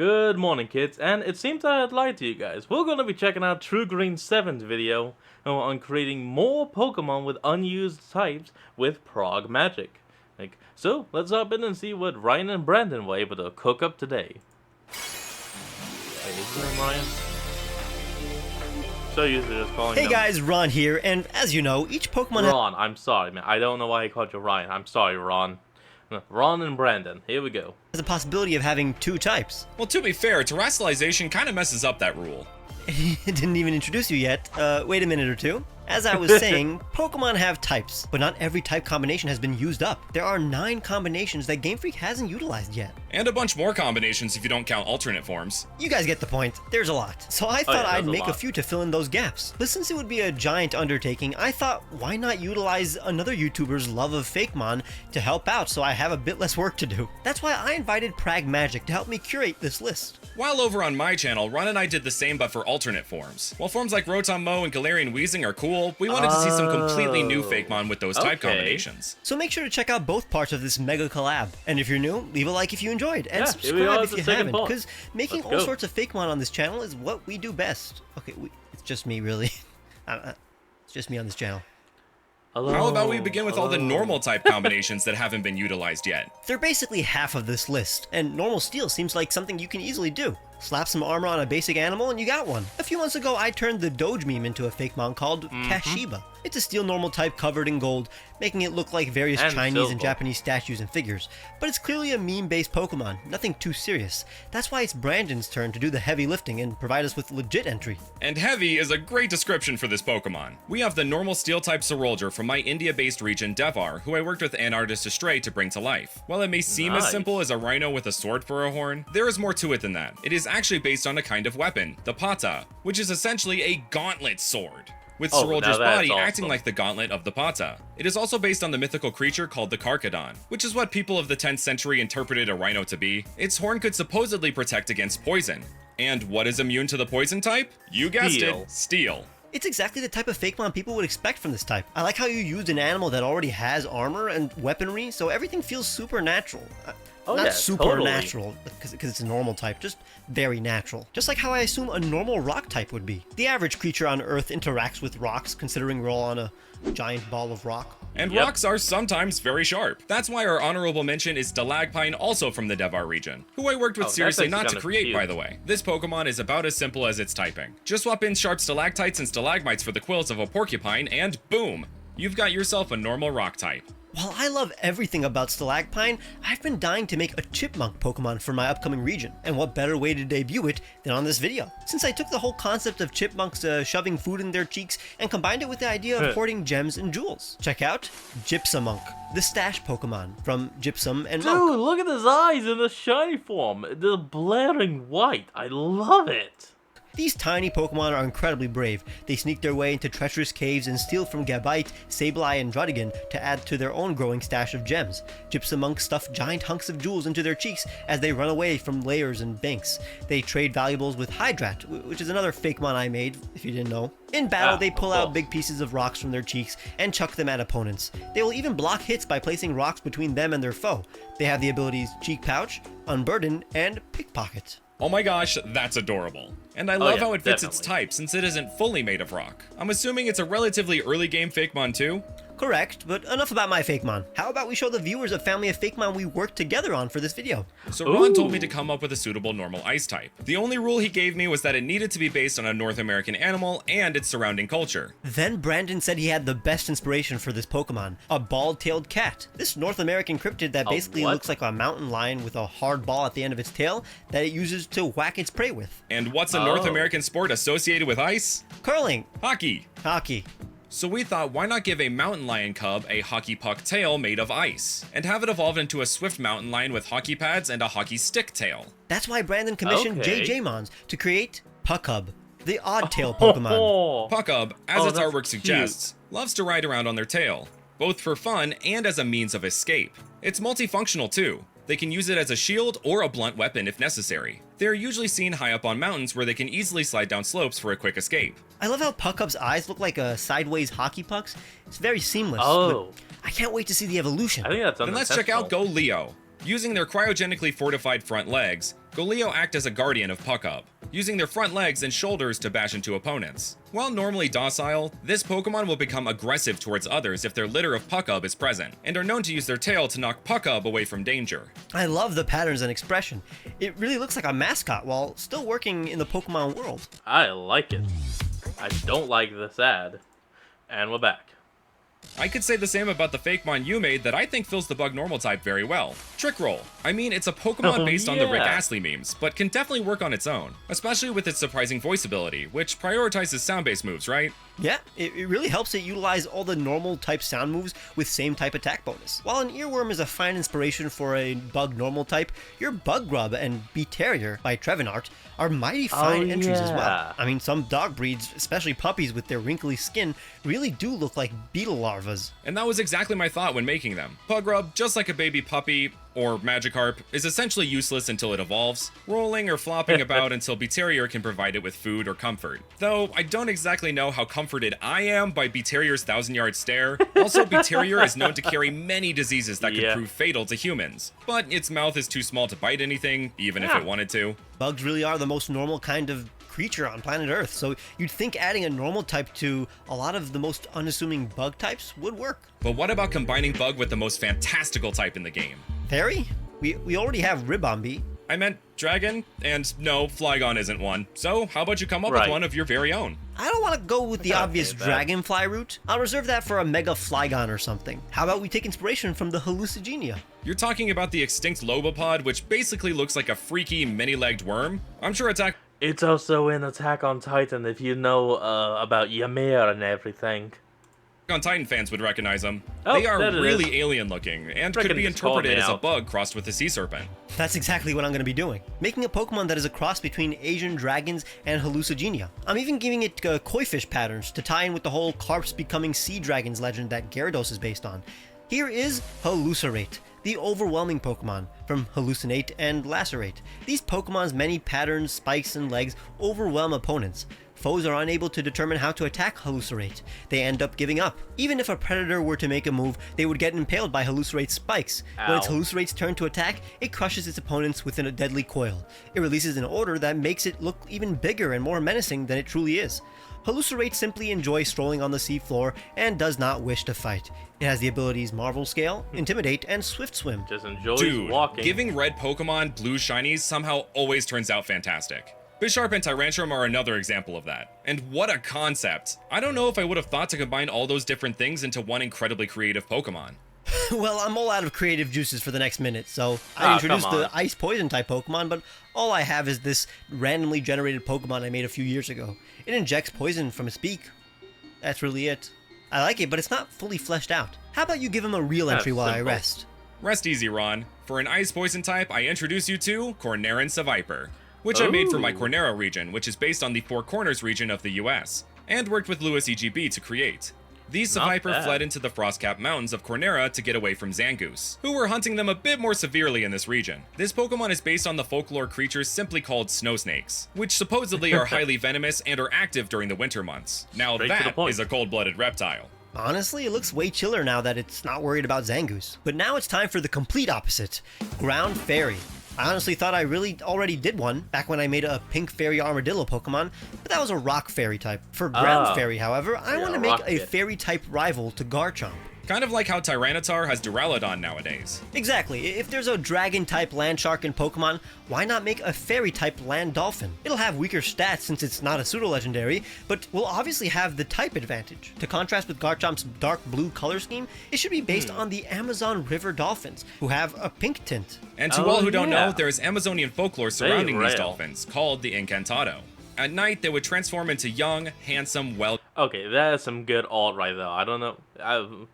Good morning, kids, and it seems I had lied to you guys. We're gonna be checking out True Green 7's video on creating more Pokemon with unused types with Prog Magic. So let's hop in and see what Ryan and Brandon were able to cook up today. Wait, is his name Ryan? So used to just calling him. Hey guys, Ron here, and as you know, each Pokemon Ron, I'm sorry, man. I don't know why he called you Ryan. I'm sorry, Ron. Ron and Brandon, here we go. has a possibility of having two types. Well, to be fair, terrestrialization kind of messes up that rule. Didn't even introduce you yet. Wait a minute or two. As I was saying, Pokemon have types, but not every type combination has been used up. There are 9 combinations that Game Freak hasn't utilized yet. And a bunch more combinations if you don't count alternate forms. You guys get the point. There's a lot. So I thought I'd make a few to fill in those gaps. But since it would be a giant undertaking, I thought, why not utilize another YouTuber's love of Fakemon to help out so I have a bit less work to do. That's why I invited Prag Magic to help me curate this list. While over on my channel, Ron and I did the same but for alternate forms. While forms like Rotom-Mow and Galarian Weezing are cool, we wanted to see some completely new Fakemon with those type combinations. So make sure to check out both parts of this mega collab. And if you're new, leave a like if you enjoyed, and subscribe if you haven't, because making all sorts of Fakemon on this channel is what we do best. Okay, it's just me, really. It's just me on this channel. How about we begin with all the normal type combinations that haven't been utilized yet? They're basically half of this list, and normal steel seems like something you can easily do. Slap some armor on a basic animal and you got one. A few months ago, I turned the Doge meme into a Fakemon called Kashiba. It's a steel normal type covered in gold, making it look like various Chinese and Japanese statues and figures. But it's clearly a meme-based Pokemon, nothing too serious. That's why it's Brandon's turn to do the heavy lifting and provide us with legit entry. And heavy is a great description for this Pokemon. We have the normal steel type Sorolger from my India-based region Devar, who I worked with an artist Astray to bring to life. While it may seem as simple as a rhino with a sword for a horn, there is more to it than that. It is actually based on a kind of weapon, the Pata, which is essentially a gauntlet sword, with Sorolger's body acting like the gauntlet of the Pata. It is also based on the mythical creature called the Karkadon, which is what people of the 10th century interpreted a rhino to be. Its horn could supposedly protect against poison. And what is immune to the poison type? You guessed it, steel. It's exactly the type of Fakemon people would expect from this type. I like how you used an animal that already has armor and weaponry, so everything feels supernatural. Not supernatural, because it's a normal type, just very natural. Just like how I assume a normal rock type would be. The average creature on Earth interacts with rocks, considering we're all on a giant ball of rock. And rocks are sometimes very sharp. That's why our honorable mention is Stalagpine, also from the Devar region, who I worked with seriously not to create, by the way. This Pokemon is about as simple as its typing. Just swap in sharp stalactites and stalagmites for the quills of a porcupine, and boom! You've got yourself a normal rock type. While I love everything about Stalagpine, I've been dying to make a chipmunk Pokemon for my upcoming region, and what better way to debut it than on this video? Since I took the whole concept of chipmunks shoving food in their cheeks and combined it with the idea of hoarding gems and jewels. Check out Gypsumunk, the stash Pokemon from Gypsum and Monk. Dude, look at his eyes in the shiny form. They're blaring white. I love it. These tiny Pokemon are incredibly brave. They sneak their way into treacherous caves and steal from Gabite, Sableye, and Druddigon to add to their own growing stash of gems. Gypsumunk stuff giant hunks of jewels into their cheeks as they run away from layers and banks. They trade valuables with Hydrat, which is another Fakemon I made, if you didn't know. In battle, they pull out big pieces of rocks from their cheeks and chuck them at opponents. They will even block hits by placing rocks between them and their foe. They have the abilities Cheek Pouch, Unburden, and Pickpocket. Oh my gosh, that's adorable. And I love how it fits its type, since it isn't fully made of rock. I'm assuming it's a relatively early game Fakemon too? Correct, but enough about my Fakemon. How about we show the viewers a family of Fakemon we worked together on for this video? So Ron told me to come up with a suitable normal ice type. The only rule he gave me was that it needed to be based on a North American animal and its surrounding culture. Then Brandon said he had the best inspiration for this Pokemon, a bald-tailed cat. This North American cryptid that basically looks like a mountain lion with a hard ball at the end of its tail that it uses to whack its prey with. And what's a North American sport associated with ice? Curling. Hockey. Hockey. So we thought, why not give a mountain lion cub a hockey puck tail made of ice, and have it evolve into a swift mountain lion with hockey pads and a hockey stick tail. That's why Brandon commissioned JJmons to create Puckub, the odd-tail Pokemon. Puckub, as its artwork suggests, loves to ride around on their tail, both for fun and as a means of escape. It's multifunctional too. They can use it as a shield or a blunt weapon if necessary. They are usually seen high up on mountains where they can easily slide down slopes for a quick escape. I love how Puckub's eyes look like sideways hockey pucks. It's very seamless. I can't wait to see the evolution. I think that's Then let's check out Go Leo. Using their cryogenically fortified front legs, Goleo act as a guardian of Puckup, using their front legs and shoulders to bash into opponents. While normally docile, this Pokemon will become aggressive towards others if their litter of Puckup is present, and are known to use their tail to knock Puckup away from danger. I love the patterns and expression. It really looks like a mascot while still working in the Pokemon world. I like it. I don't like this ad. And we're back. I could say the same about the Fakemon you made that I think fills the bug normal type very well. Trick Roll. I mean, it's a Pokemon based on the Rick Astley memes, but can definitely work on its own, especially with its surprising voice ability, which prioritizes sound-based moves, right? Yeah, it really helps it utilize all the normal type sound moves with same type attack bonus. While an Earworm is a fine inspiration for a bug normal type, your Bug Grub and Beaterior by Trevenart are mighty fine entries as well. I mean, some dog breeds, especially puppies with their wrinkly skin, really do look like beetle larvas. And that was exactly my thought when making them. Pug Grub, just like a baby puppy, or Magikarp, is essentially useless until it evolves, rolling or flopping about until Beaterior can provide it with food or comfort. Though, I don't exactly know how comforted I am by Beaterior's 1,000-yard stare. Also, Beaterior is known to carry many diseases that could prove fatal to humans, but its mouth is too small to bite anything, even if it wanted to. Bugs really are the most normal kind of creature on planet Earth, so you'd think adding a normal type to a lot of the most unassuming bug types would work. But what about combining Bug with the most fantastical type in the game? Fairy? We already have Ribombee. I meant dragon, and no, Flygon isn't one. So how about you come up with one of your very own? I don't want to go with the obvious Dragonfly route. I'll reserve that for a Mega Flygon or something. How about we take inspiration from the Hallucigenia? You're talking about the extinct Lobopod, which basically looks like a freaky many-legged worm? I'm sure It's also in Attack on Titan, if you know about Ymir and everything. on Titan fans would recognize them. Oh, they are really alien-looking, and could be interpreted as a bug crossed with a sea serpent. That's exactly what I'm going to be doing. Making a Pokemon that is a cross between Asian dragons and Hallucigenia. I'm even giving it koi fish patterns to tie in with the whole carps becoming sea dragons legend that Gyarados is based on. Here is Hallucerate, the overwhelming Pokemon, from Hallucinate and Lacerate. These Pokemon's many patterns, spikes, and legs overwhelm opponents. Foes are unable to determine how to attack Hallucerate. They end up giving up. Even if a predator were to make a move, they would get impaled by Hallucerate's spikes. When it's Hallucerate's turn to attack, it crushes its opponents within a deadly coil. It releases an odor that makes it look even bigger and more menacing than it truly is. Hallucerate simply enjoys strolling on the seafloor and does not wish to fight. It has the abilities Marvel Scale, Intimidate, and Swift Swim. Just enjoys walking. Giving red Pokemon blue shinies somehow always turns out fantastic. Bisharp and Tyrantrum are another example of that. And what a concept! I don't know if I would have thought to combine all those different things into one incredibly creative Pokemon. Well, I'm all out of creative juices for the next minute, so I introduced the Ice Poison type Pokemon, but all I have is this randomly generated Pokemon I made a few years ago. It injects poison from its beak. That's really it. I like it, but it's not fully fleshed out. How about you give him a real entry while I rest? Rest easy, Ron. For an Ice Poison type, I introduce you to Cornarine Seviper, which I made for my Cornera region, which is based on the Four Corners region of the US, and worked with Lewis EGB to create. These Seviper fled into the Frostcapped Mountains of Cornera to get away from Zangoose, who were hunting them a bit more severely in this region. This Pokemon is based on the folklore creatures simply called snow snakes, which supposedly are highly venomous and are active during the winter months. Now that is a cold-blooded reptile. Honestly, it looks way chiller now that it's not worried about Zangoose. But now it's time for the complete opposite, Ground Fairy. I honestly thought I already did one back when I made a Pink Fairy Armadillo Pokemon, but that was a Rock Fairy type. For Ground Fairy, however, I want to make a Fairy type rival to Garchomp. Kind of like how Tyranitar has Duraludon nowadays. Exactly. If there's a dragon type land shark in Pokemon, why not make a fairy type land dolphin? It'll have weaker stats since it's not a pseudo-legendary, but will obviously have the type advantage. To contrast with Garchomp's dark blue color scheme, it should be based on the Amazon River dolphins, who have a pink tint. And to all who don't know, there is Amazonian folklore surrounding these dolphins, called the Incantado. At night, they would transform into young, handsome, Okay, that is some good alt right there. I don't know.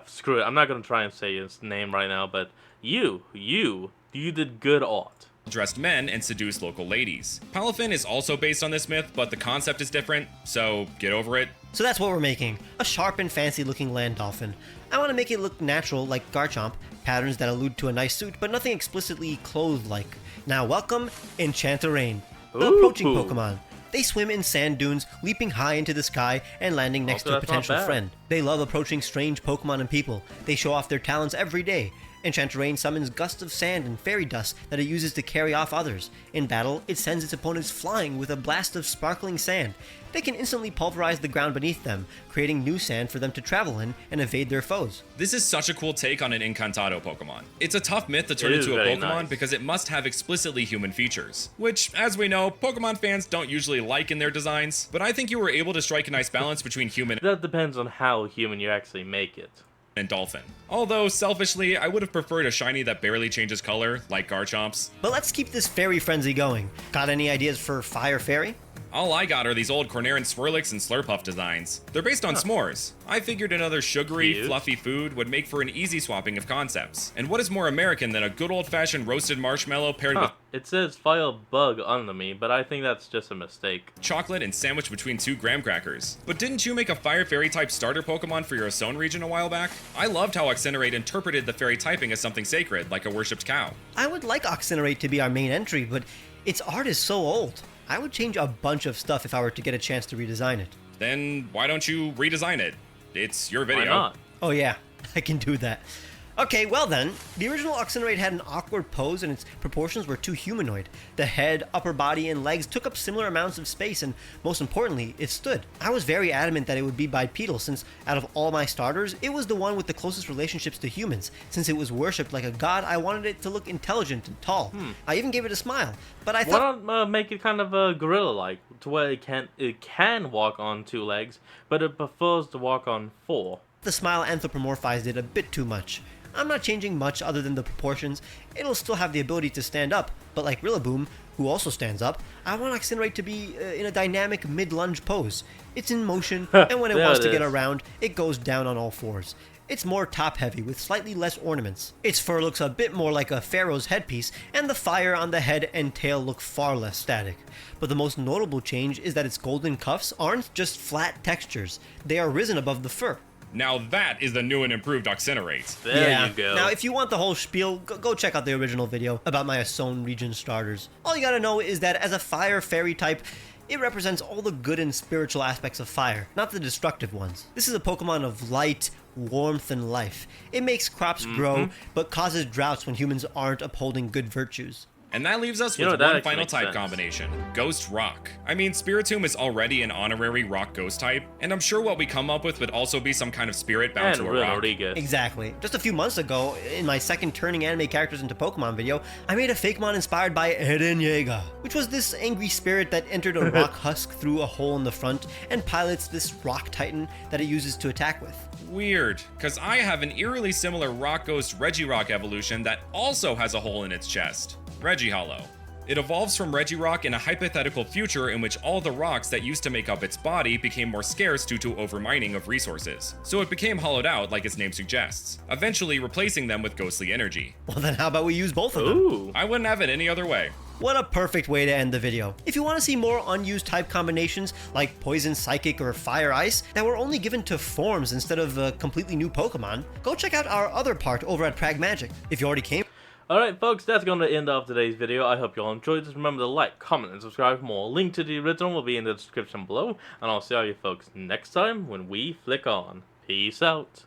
Screw it. I'm not gonna try and say his name right now, but you did good art. Dressed men and seduce local ladies. Palafin is also based on this myth, but the concept is different, so get over it. So that's what we're making, a sharp and fancy looking land dolphin. I want to make it look natural like Garchomp, patterns that allude to a nice suit, but nothing explicitly clothed-like. Now welcome, Enchanterrain, the approaching Pokemon. They swim in sand dunes, leaping high into the sky and landing next to a potential friend. They love approaching strange Pokemon and people. They show off their talents every day. Enchantrain summons gusts of sand and fairy dust that it uses to carry off others. In battle, it sends its opponents flying with a blast of sparkling sand. They can instantly pulverize the ground beneath them, creating new sand for them to travel in and evade their foes. This is such a cool take on an Encantado Pokemon. It's a tough myth to turn into a Pokemon because it must have explicitly human features, which, as we know, Pokemon fans don't usually like in their designs, but I think you were able to strike a nice balance between human That depends on how human you actually make it. and dolphin. Although, selfishly, I would have preferred a shiny that barely changes color, like Garchomp's. But let's keep this fairy frenzy going. Got any ideas for Fire Fairy? All I got are these old Cornarian Swirlix and Slurpuff designs. They're based on s'mores. I figured another sugary, Cute. fluffy food would make for an easy swapping of concepts. And what is more American than a good old-fashioned roasted marshmallow paired with It says file bug under me, but I think that's just a mistake. chocolate and sandwiched between 2 graham crackers? But didn't you make a Fire Fairy type starter Pokemon for your Asone region a while back? I loved how Oxenerate interpreted the fairy typing as something sacred, like a worshipped cow. I would like Oxenerate to be our main entry, but its art is so old. I would change a bunch of stuff if I were to get a chance to redesign it. Then why don't you redesign it? It's your video. Why not? Oh yeah, I can do that. Okay, well then, the original Oxenerate had an awkward pose and its proportions were too humanoid. The head, upper body, and legs took up similar amounts of space and, most importantly, it stood. I was very adamant that it would be bipedal since, out of all my starters, it was the one with the closest relationships to humans. Since it was worshipped like a god, I wanted it to look intelligent and tall. I even gave it a smile, but I Why thought... not make it kind of gorilla-like, to where it can walk on 2 legs, but it prefers to walk on 4. The smile anthropomorphized it a bit too much. I'm not changing much other than the proportions. It'll still have the ability to stand up, but like Rillaboom, who also stands up, I want Oxenerate to be in a dynamic mid-lunge pose. It's in motion, and when it There wants it to get is. around, it goes down on all fours. It's more top-heavy, with slightly less ornaments. Its fur looks a bit more like a pharaoh's headpiece, and the fire on the head and tail look far less static. But the most notable change is that its golden cuffs aren't just flat textures, they are risen above the fur. Now that is the new and improved Oxenerate. There you go. Now, if you want the whole spiel, go check out the original video about my Asone region starters. All you gotta know is that as a fire fairy type, it represents all the good and spiritual aspects of fire, not the destructive ones. This is a Pokemon of light, warmth, and life. It makes crops grow, but causes droughts when humans aren't upholding good virtues. And that leaves us You know, with that one actually final makes type sense. combination, Ghost Rock. I mean, Spiritomb is already an honorary rock ghost type, and I'm sure what we come up with would also be some kind of spirit bound And to a rock. Rodriguez. Exactly. Just a few months ago, in my second turning anime characters into Pokemon video, I made a Fakemon inspired by Eren Yeager, which was this angry spirit that entered a rock husk through a hole in the front and pilots this rock titan that it uses to attack with. Weird, because I have an eerily similar rock ghost Regirock evolution that also has a hole in its chest, Regihollow. It evolves from Regirock in a hypothetical future in which all the rocks that used to make up its body became more scarce due to overmining of resources. So it became hollowed out like its name suggests, eventually replacing them with ghostly energy. Well then how about we use both of them? Ooh. I wouldn't have it any other way. What a perfect way to end the video. If you want to see more unused type combinations like Poison Psychic or Fire Ice that were only given to forms instead of a completely new Pokemon, go check out our other part over at Pragmagic. If you already came... Alright folks, that's going to end off today's video. I hope you all enjoyed this. Remember to like, comment, and subscribe for more. Link to the original will be in the description below. And I'll see all you folks next time when we flick on. Peace out.